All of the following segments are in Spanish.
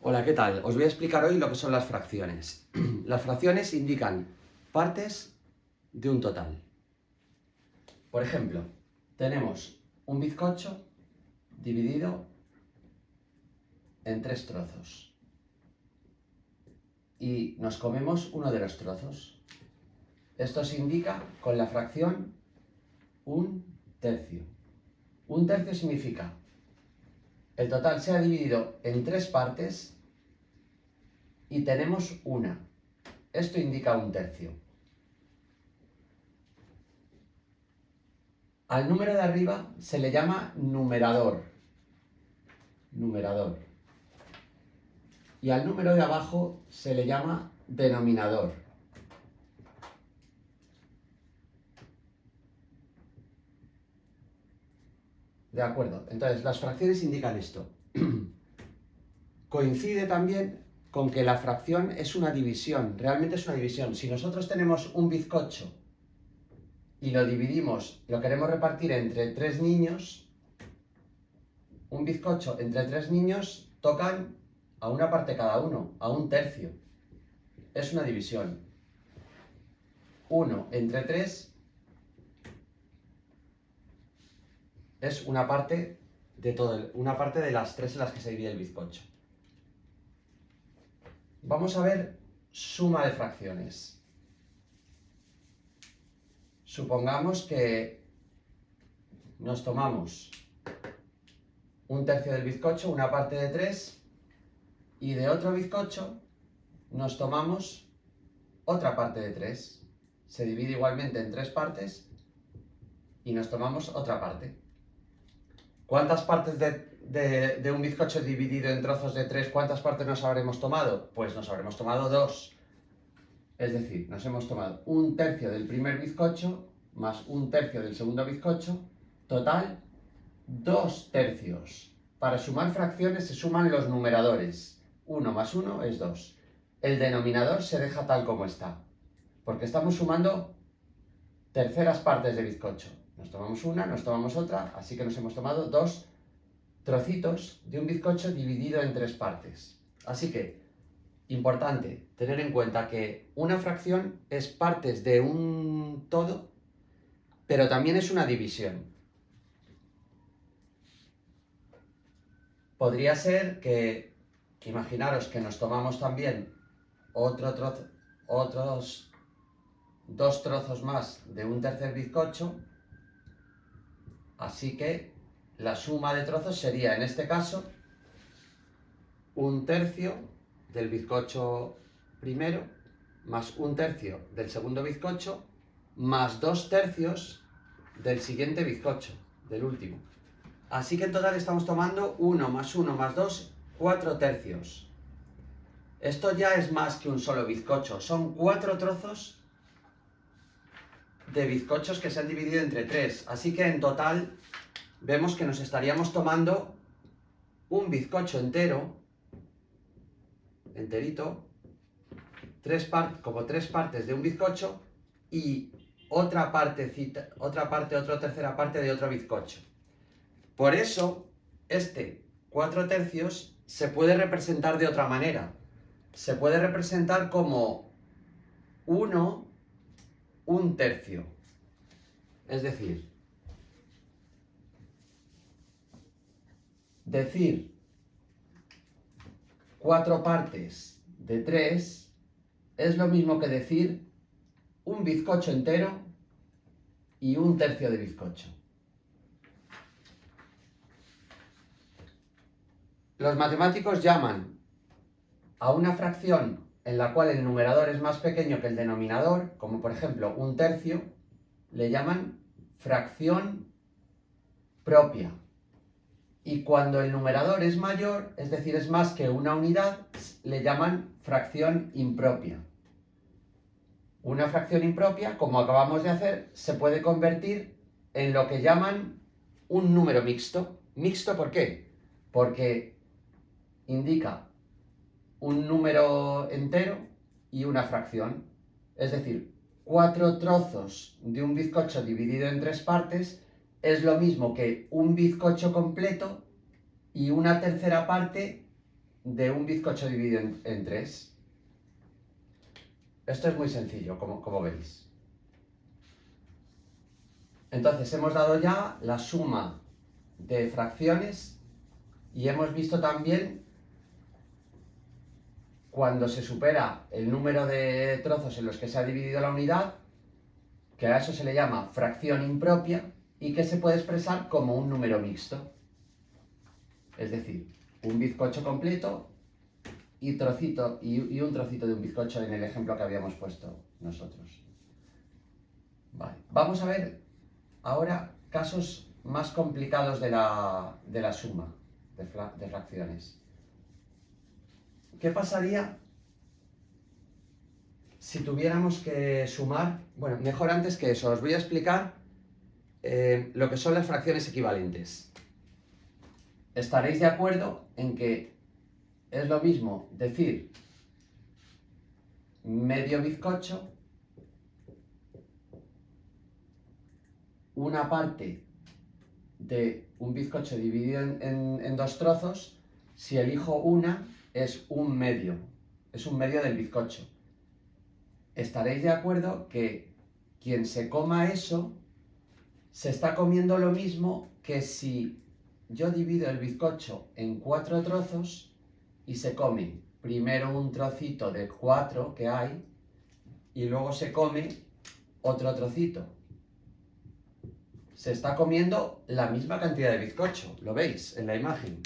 Hola, ¿qué tal? Os voy a explicar hoy lo que son las fracciones. Las fracciones indican partes de un total. Por ejemplo, tenemos un bizcocho dividido en 3 trozos y nos comemos uno de los trozos. Esto se indica con la fracción 1/3. 1/3 significa el total se ha dividido en 3 partes y tenemos una. Esto indica 1/3. Al número de arriba se le llama numerador. Y al número de abajo se le llama denominador. ¿De acuerdo? Entonces, las fracciones indican esto. Coincide también con que la fracción es una división. Realmente es una división. Si nosotros tenemos un bizcocho y lo dividimos, lo queremos repartir entre 3 niños, un bizcocho entre 3 niños tocan a una parte cada uno, a 1/3. Es una división. 1 entre 3 es una parte de las 3 en las que se divide el bizcocho. Vamos a ver suma de fracciones. Supongamos que nos tomamos 1/3 del bizcocho, una parte de 3, y de otro bizcocho nos tomamos otra parte de 3. Se divide igualmente en 3 partes y nos tomamos otra parte. ¿Cuántas partes de un bizcocho dividido en trozos de 3, cuántas partes nos habremos tomado? Pues nos habremos tomado 2. Es decir, nos hemos tomado 1/3 del primer bizcocho más 1/3 del segundo bizcocho, total 2/3. Para sumar fracciones se suman los numeradores. 1 más 1 es 2. El denominador se deja tal como está, porque estamos sumando terceras partes de bizcocho. Nos tomamos una, nos tomamos otra, así que nos hemos tomado 2 trocitos de un bizcocho dividido en 3 partes. Así que, importante tener en cuenta que una fracción es partes de un todo, pero también es una división. Podría ser que, imaginaros que nos tomamos también otros 2 trozos más de un tercer bizcocho, así que la suma de trozos sería, en este caso, 1/3 del bizcocho primero, más 1/3 del segundo bizcocho, más 2/3 del siguiente bizcocho, del último. Así que en total estamos tomando 1 más 1 más 2, 4/3. Esto ya es más que un solo bizcocho, son 4 trozos de bizcochos que se han dividido entre 3. Así que en total vemos que nos estaríamos tomando un bizcocho entero, enterito, como 3 partes de un bizcocho y otra tercera parte de otro bizcocho. Por eso, este 4/3 se puede representar de otra manera. Se puede representar como 1, 1/3. Es decir, decir 4 partes de 3 es lo mismo que decir un bizcocho entero y 1/3 de bizcocho. Los matemáticos llaman a una fracción en la cual el numerador es más pequeño que el denominador, como por ejemplo 1/3, le llaman fracción propia. Y cuando el numerador es mayor, es decir, es más que una unidad, le llaman fracción impropia. Una fracción impropia, como acabamos de hacer, se puede convertir en lo que llaman un número mixto. ¿Mixto por qué? Porque indica un número entero y una fracción. Es decir, 4 trozos de un bizcocho dividido en 3 partes es lo mismo que un bizcocho completo y una tercera parte de un bizcocho dividido en 3. Esto es muy sencillo, como veis. Entonces hemos dado ya la suma de fracciones y hemos visto también cuando se supera el número de trozos en los que se ha dividido la unidad, que a eso se le llama fracción impropia y que se puede expresar como un número mixto. Es decir, un bizcocho completo y un trocito de un bizcocho en el ejemplo que habíamos puesto nosotros. Vale. Vamos a ver ahora casos más complicados de la suma de fracciones. ¿Qué pasaría si tuviéramos que sumar? Bueno, mejor antes que eso, os voy a explicar lo que son las fracciones equivalentes. Estaréis de acuerdo en que es lo mismo decir medio bizcocho, una parte de un bizcocho dividido en 2 trozos, si elijo una, es un medio del bizcocho. Estaréis de acuerdo que quien se coma eso se está comiendo lo mismo que si yo divido el bizcocho en 4 trozos y se come primero un trocito de 4 que hay y luego se come otro trocito. Se está comiendo la misma cantidad de bizcocho, lo veis en la imagen.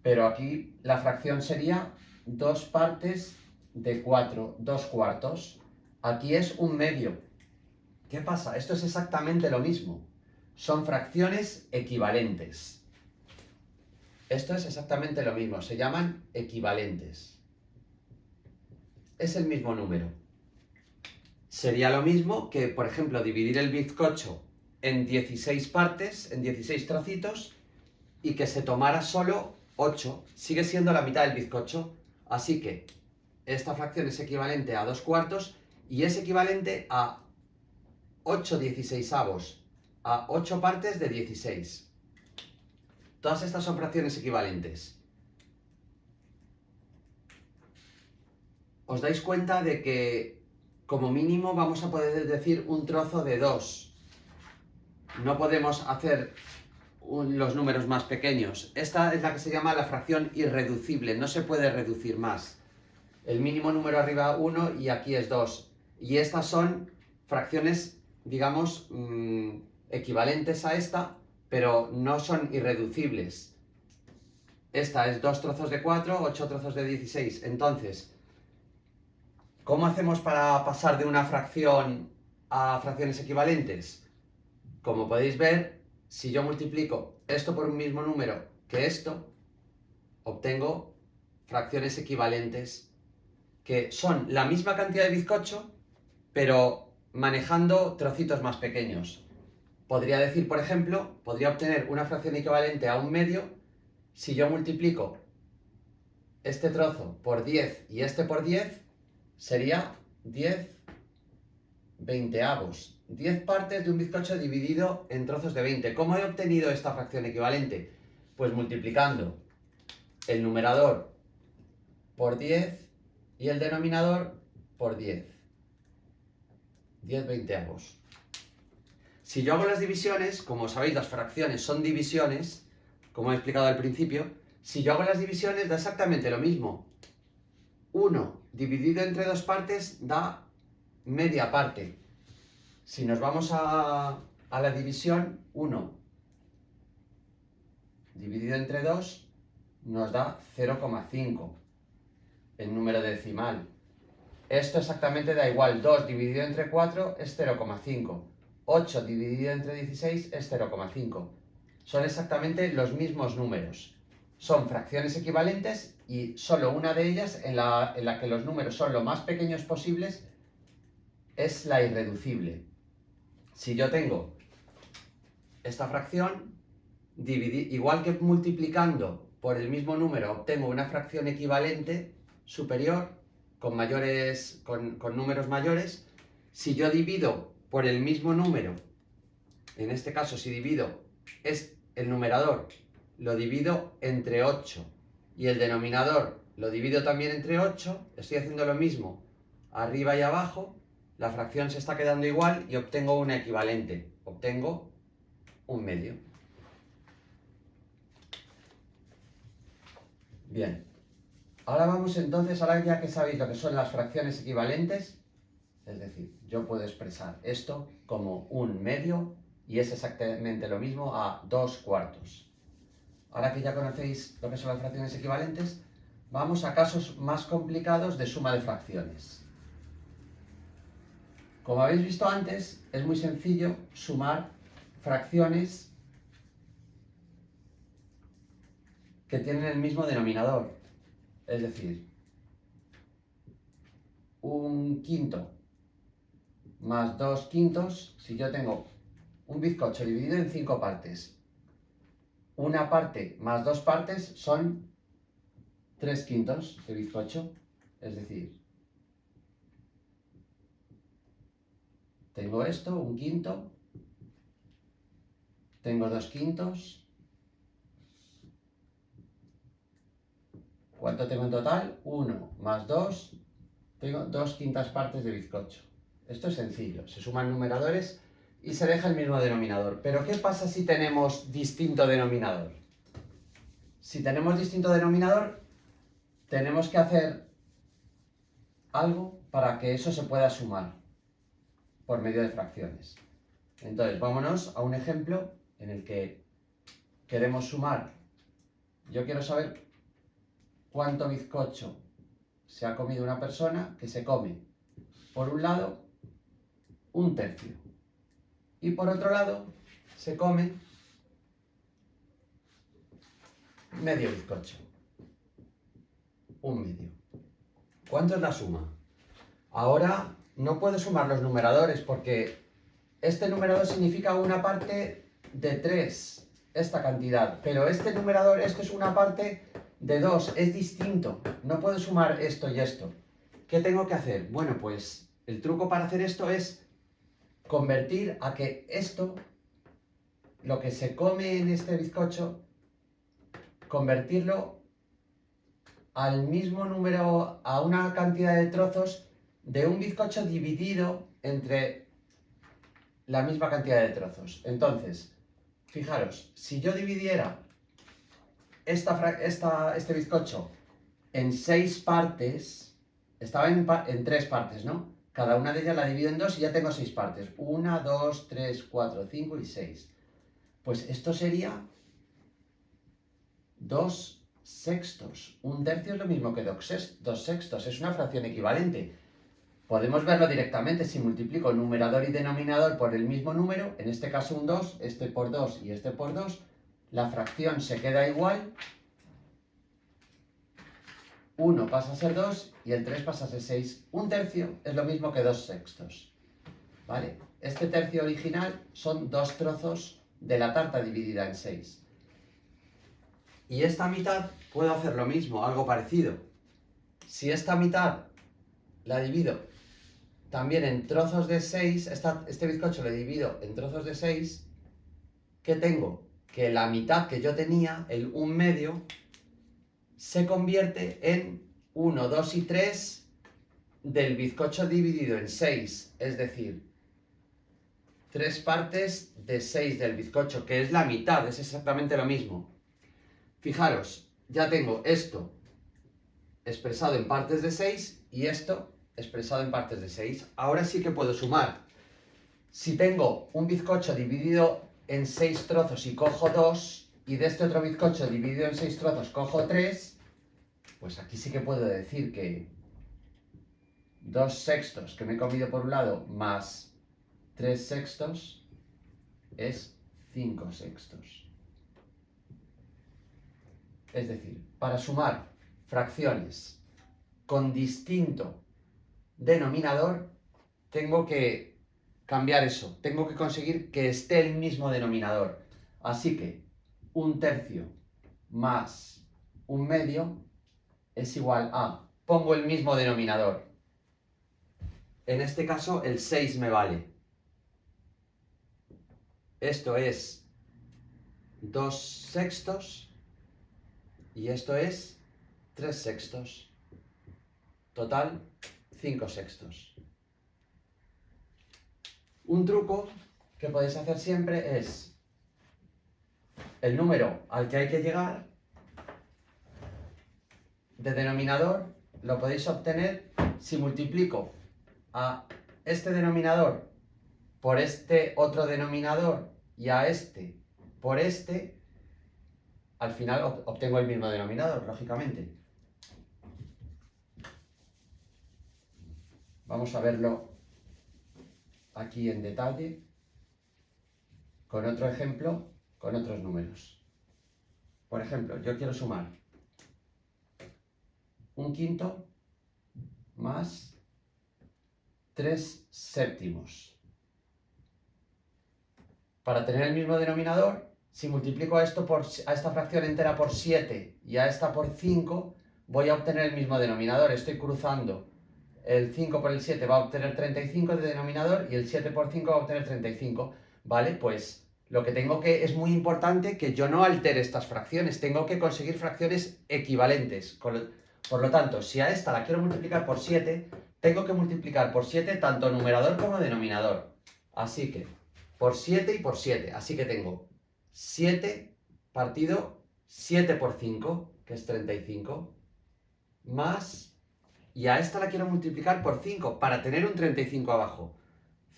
Pero aquí la fracción sería 2 partes de 4, 2 cuartos. Aquí es un medio. ¿Qué pasa? Esto es exactamente lo mismo. Son fracciones equivalentes. Esto es exactamente lo mismo. Se llaman equivalentes. Es el mismo número. Sería lo mismo que, por ejemplo, dividir el bizcocho en 16 partes, en 16 trocitos, y que se tomara solo 8. Sigue siendo la mitad del bizcocho. Así que esta fracción es equivalente a 2 cuartos y es equivalente a 8 dieciseisavos, a 8 partes de 16. Todas estas son fracciones equivalentes. Os dais cuenta de que como mínimo vamos a poder decir un trozo de 2. No podemos hacer los números más pequeños. Esta es la que se llama la fracción irreducible, no se puede reducir más. El mínimo número arriba 1 y aquí es 2. Y estas son fracciones, digamos, equivalentes a esta, pero no son irreducibles. Esta es 2 trozos de 4, 8 trozos de 16. Entonces, ¿cómo hacemos para pasar de una fracción a fracciones equivalentes? Como podéis ver, si yo multiplico esto por un mismo número que esto, obtengo fracciones equivalentes que son la misma cantidad de bizcocho, pero manejando trocitos más pequeños. Podría decir, por ejemplo, podría obtener una fracción equivalente a un medio si yo multiplico este trozo por 10 y este por 10, sería 10 veinteavos. 10 partes de un bizcocho dividido en trozos de 20. ¿Cómo he obtenido esta fracción equivalente? Pues multiplicando el numerador por 10 y el denominador por 10. 10 veinteavos. Si yo hago las divisiones, como sabéis, las fracciones son divisiones, como he explicado al principio, si yo hago las divisiones da exactamente lo mismo. 1 dividido entre 2 partes da media parte. Si nos vamos a la división, 1 dividido entre 2 nos da 0,5 en número decimal. Esto exactamente da igual, 2 dividido entre 4 es 0,5. 8 dividido entre 16 es 0,5. Son exactamente los mismos números. Son fracciones equivalentes y solo una de ellas, en la que los números son lo más pequeños posibles, es la irreducible. Si yo tengo esta fracción, igual que multiplicando por el mismo número obtengo una fracción equivalente superior con números mayores, si yo divido por el mismo número, en este caso si divido el numerador, lo divido entre 8 y el denominador lo divido también entre 8, estoy haciendo lo mismo arriba y abajo, la fracción se está quedando igual y obtengo una equivalente, obtengo un medio. Bien, ahora vamos entonces, ahora ya que sabéis lo que son las fracciones equivalentes, es decir, yo puedo expresar esto como un medio y es exactamente lo mismo a 2/4. Ahora que ya conocéis lo que son las fracciones equivalentes, vamos a casos más complicados de suma de fracciones. Como habéis visto antes, es muy sencillo sumar fracciones que tienen el mismo denominador. Es decir, un quinto más 2/5, si yo tengo un bizcocho dividido en 5 partes, una parte más 2 partes son 3/5 de bizcocho, es decir, tengo esto, un quinto, tengo 2/5, ¿cuánto tengo en total? 1 más 2, tengo 2/5 partes de bizcocho. Esto es sencillo, se suman numeradores y se deja el mismo denominador. Pero ¿qué pasa si tenemos distinto denominador? Si tenemos distinto denominador, tenemos que hacer algo para que eso se pueda sumar por medio de fracciones. Entonces, vámonos a un ejemplo en el que queremos sumar. Yo quiero saber cuánto bizcocho se ha comido una persona que se come, por un lado, un tercio. Y por otro lado, se come medio bizcocho. Un medio. ¿Cuánto es la suma? Ahora no puedo sumar los numeradores porque este numerador significa una parte de 3, esta cantidad. Pero este numerador, esto es una parte de 2, es distinto. No puedo sumar esto y esto. ¿Qué tengo que hacer? Bueno, pues el truco para hacer esto es convertir a que esto, lo que se come en este bizcocho, convertirlo al mismo número, a una cantidad de trozos de un bizcocho dividido entre la misma cantidad de trozos. Entonces, fijaros, si yo dividiera este bizcocho en 6 partes, estaba en 3 partes, ¿no? Cada una de ellas la divido en 2 y ya tengo 6 partes. 1, 2, 3, 4, 5 y 6. Pues esto sería 2/6. Un tercio es lo mismo que 2/6. Es una fracción equivalente. Podemos verlo directamente si multiplico numerador y denominador por el mismo número, en este caso un 2, este por 2 y este por 2, la fracción se queda igual, 1 pasa a ser 2 y el 3 pasa a ser 6. Un tercio es lo mismo que 2/6. ¿Vale? Este tercio original son 2 trozos de la tarta dividida en 6. Y esta mitad puedo hacer lo mismo, algo parecido. Si esta mitad la divido también en trozos de 6, este bizcocho lo divido en trozos de 6, ¿qué tengo? Que la mitad que yo tenía, el 1/2, se convierte en 1, 2 y 3 del bizcocho dividido en 6, es decir, 3 partes de 6 del bizcocho, que es la mitad, es exactamente lo mismo. Fijaros, ya tengo esto expresado en partes de 6 y esto expresado en partes de 6. Ahora sí que puedo sumar. Si tengo un bizcocho dividido en 6 trozos y cojo 2, y de este otro bizcocho dividido en 6 trozos cojo 3, pues aquí sí que puedo decir que 2/6 que me he comido por un lado más 3/6 es 5/6. Es decir, para sumar fracciones con distinto denominador, tengo que cambiar eso, tengo que conseguir que esté el mismo denominador. Así que un tercio más un medio es igual a, pongo el mismo denominador. En este caso el 6 me vale. Esto es 2/6 y esto es 3 sextos. Total, 5 sextos. Un truco que podéis hacer siempre es el número al que hay que llegar de denominador lo podéis obtener si multiplico a este denominador por este otro denominador y a este por este, al final obtengo el mismo denominador, lógicamente. Vamos a verlo aquí en detalle con otro ejemplo, con otros números. Por ejemplo, yo quiero sumar un quinto más 3 séptimos. Para tener el mismo denominador, si multiplico a esta fracción entera por 7 y a esta por 5, voy a obtener el mismo denominador. Estoy cruzando el 5 por el 7, va a obtener 35 de denominador y el 7 por 5 va a obtener 35. ¿Vale? Pues lo que tengo que, es muy importante que yo no altere estas fracciones, tengo que conseguir fracciones equivalentes. Por lo tanto, si a esta la quiero multiplicar por 7, tengo que multiplicar por 7 tanto numerador como denominador. Así que, por 7 y por 7. Así que tengo 7 partido 7 por 5, que es 35, más, y a esta la quiero multiplicar por 5, para tener un 35 abajo.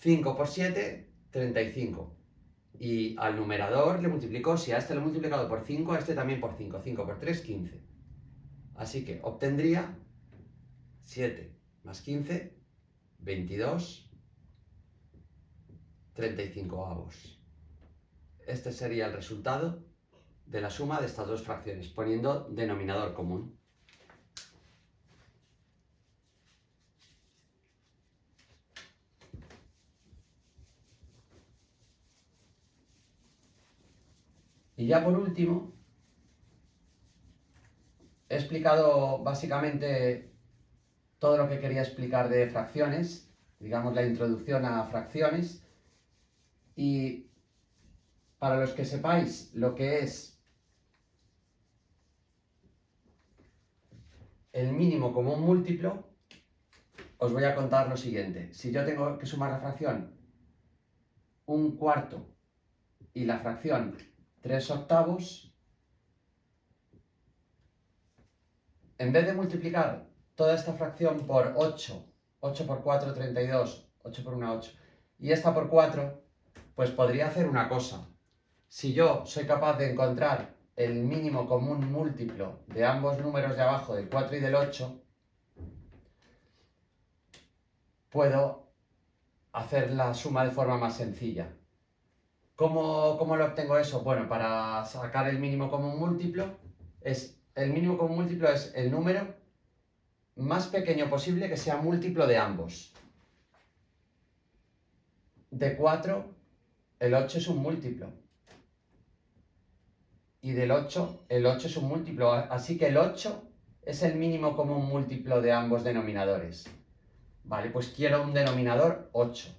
5 por 7, 35. Y al numerador le multiplico, si a este lo he multiplicado por 5, a este también por 5. 5 por 3, 15. Así que obtendría 7 más 15, 22, 35 avos. Este sería el resultado de la suma de estas dos fracciones, poniendo denominador común. Y ya por último, he explicado básicamente todo lo que quería explicar de fracciones, digamos la introducción a fracciones, y para los que sepáis lo que es el mínimo común múltiplo, os voy a contar lo siguiente. Si yo tengo que sumar la fracción 1/4 y la fracción 3/8, en vez de multiplicar toda esta fracción por 8, 8 por 4, 32, 8 por 1, 8, y esta por 4, pues podría hacer una cosa. Si yo soy capaz de encontrar el mínimo común múltiplo de ambos números de abajo, del 4 y del 8, puedo hacer la suma de forma más sencilla. ¿Cómo lo obtengo eso? Bueno, para sacar el mínimo común múltiplo, el mínimo común múltiplo es el número más pequeño posible que sea múltiplo de ambos. De 4, el 8 es un múltiplo. Y del 8, el 8 es un múltiplo. Así que el 8 es el mínimo común múltiplo de ambos denominadores. Vale, pues quiero un denominador 8.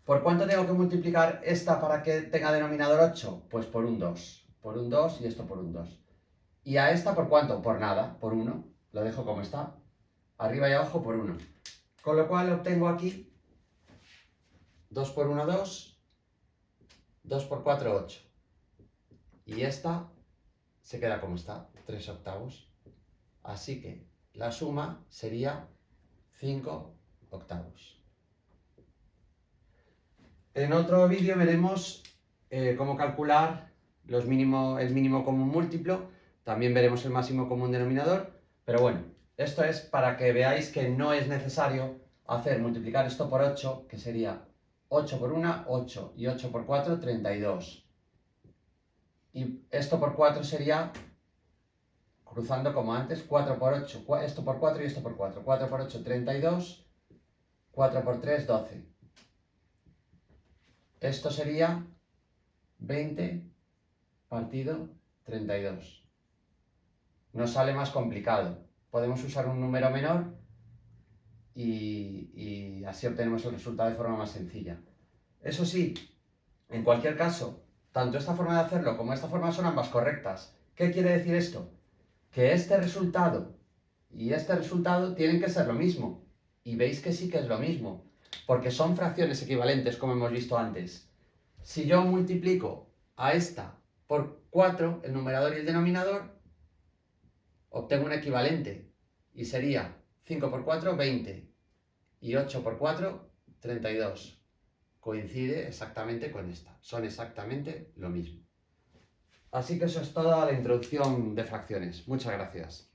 ¿Por cuánto tengo que multiplicar esta para que tenga denominador 8? Pues por un 2. Por un 2 y esto por un 2. ¿Y a esta por cuánto? Por nada, por 1. Lo dejo como está. Arriba y abajo por 1. Con lo cual obtengo aquí 2 por 1, 2. 2 por 4, 8. Y esta se queda como está, 3/8. Así que la suma sería 5/8. En otro vídeo veremos cómo calcular el mínimo común múltiplo. También veremos el máximo común denominador. Pero bueno, esto es para que veáis que no es necesario multiplicar esto por 8, que sería 8 por 1, 8, y 8 por 4, 32. Y esto por 4 sería, cruzando como antes, 4 por 8, esto por 4 y esto por 4. 4 por 8, 32, 4 por 3, 12. Esto sería 20 partido 32. Nos sale más complicado. Podemos usar un número menor y así obtenemos el resultado de forma más sencilla. Eso sí, en cualquier caso, tanto esta forma de hacerlo como esta forma son ambas correctas. ¿Qué quiere decir esto? que este resultado y este resultado tienen que ser lo mismo. Y veis que sí que es lo mismo, porque son fracciones equivalentes, como hemos visto antes. Si yo multiplico a esta por 4, el numerador y el denominador, obtengo un equivalente. Y sería 5 por 4, 20. Y 8 por 4, 32. Coincide exactamente con esta. Son exactamente lo mismo. Así que eso es toda la introducción de fracciones. Muchas gracias.